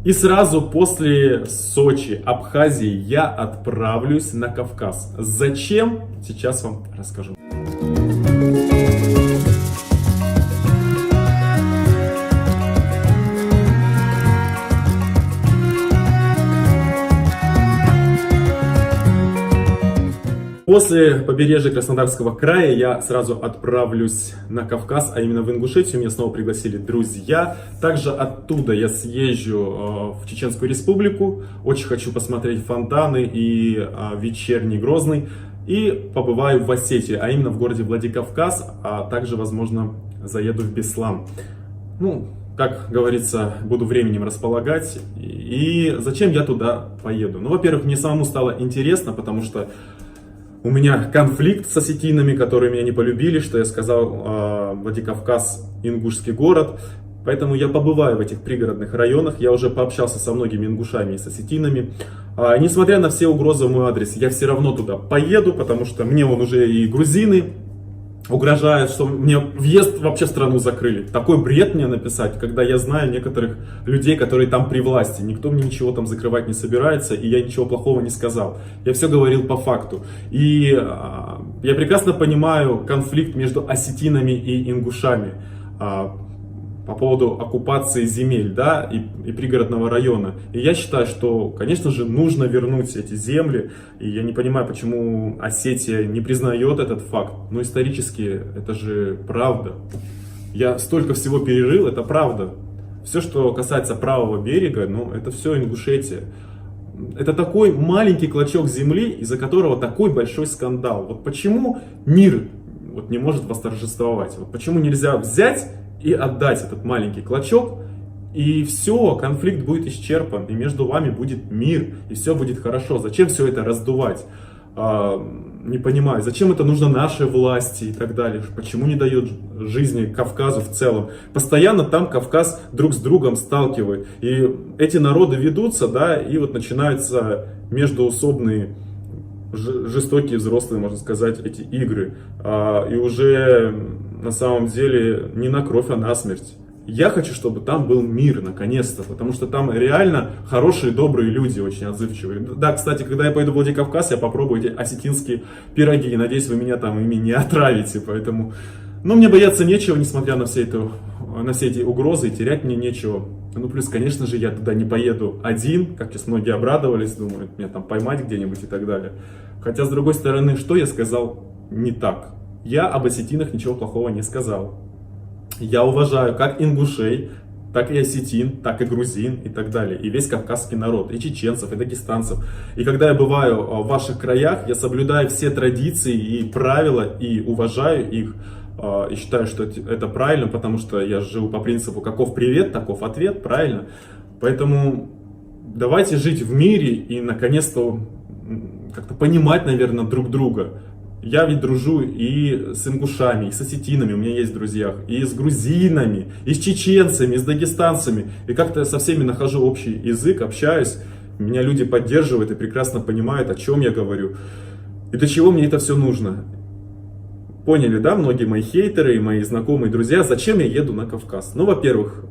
И сразу после Сочи, Абхазии я отправлюсь на Кавказ. Зачем? Сейчас вам расскажу. После побережья Краснодарского края я сразу отправлюсь на Кавказ, а именно в Ингушетию. Меня снова пригласили друзья. Также оттуда я съезжу в Чеченскую Республику. Очень хочу посмотреть фонтаны и вечерний Грозный. И побываю в Осетии, а именно в городе Владикавказ, а также, возможно, заеду в Беслан. Ну, как говорится, буду временем располагать. И зачем я туда поеду? Ну, во-первых, мне самому стало интересно, потому что у меня конфликт с осетинами, которые меня не полюбили, что я сказал, Владикавказ ингушский город. Поэтому я побываю в этих пригородных районах. Я уже пообщался со многими ингушами и с осетинами. Несмотря на все угрозы в мой адрес, я все равно туда поеду, потому что мне вон уже и грузины угрожают, что мне въезд вообще в страну закрыли. Такой бред мне написать, когда я знаю некоторых людей, которые там при власти. Никто мне ничего там закрывать не собирается, и я ничего плохого не сказал. Я все говорил по факту. И я прекрасно понимаю конфликт между осетинами и ингушами по поводу оккупации земель, да, и пригородного района. И я считаю, что, конечно же, нужно вернуть эти земли. И я не понимаю, почему Осетия не признает этот факт. Но исторически это же правда. Я столько всего перерыл, это правда. Все, что касается правого берега, ну, это все Ингушетия. Это такой маленький клочок земли, из-за которого такой большой скандал. Вот почему мир вот не может восторжествовать? Вот почему нельзя взять и отдать этот маленький клочок, и все, конфликт будет исчерпан, и между вами будет мир, и все будет хорошо. Зачем все это раздувать? Не понимаю, зачем это нужно нашей власти и так далее? Почему не дает жизни Кавказу в целом? Постоянно там Кавказ друг с другом сталкивает. И эти народы ведутся, да, и вот начинаются междоусобные, жестокие взрослые, можно сказать, эти игры. И уже на самом деле не на кровь, а на смерть. Я хочу, чтобы там был мир, наконец-то, потому что там реально хорошие, добрые люди, очень отзывчивые. Да, кстати, когда я поеду в Владикавказ, я попробую эти осетинские пироги. Надеюсь, вы меня там ими не отравите, поэтому... Но мне бояться нечего, несмотря на все эти угрозы, и терять мне нечего. Ну, плюс, конечно же, я туда не поеду один, как сейчас многие обрадовались, думают, меня там поймать где-нибудь и так далее. Хотя, с другой стороны, что я сказал не так? Я об осетинах ничего плохого не сказал. Я уважаю как ингушей, так и осетин, так и грузин и так далее. И весь кавказский народ, и чеченцев, и дагестанцев. И когда я бываю в ваших краях, я соблюдаю все традиции и правила, и уважаю их. И считаю, что это правильно, потому что я живу по принципу каков привет, таков ответ, правильно? Поэтому давайте жить в мире и наконец-то как-то понимать, наверное, друг друга. Я ведь дружу и с ингушами, и с осетинами, у меня есть друзья, и с грузинами, и с чеченцами, и с дагестанцами. И как-то со всеми нахожу общий язык, общаюсь. Меня люди поддерживают и прекрасно понимают, о чем я говорю. И для чего мне это все нужно. Поняли, да, многие мои хейтеры и мои знакомые друзья, зачем я еду на Кавказ? Ну, во-первых,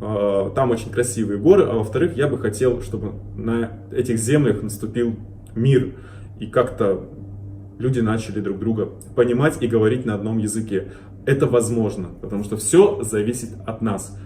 там очень красивые горы, а во-вторых, я бы хотел, чтобы на этих землях наступил мир. И как-то люди начали друг друга понимать и говорить на одном языке. Это возможно, потому что все зависит от нас.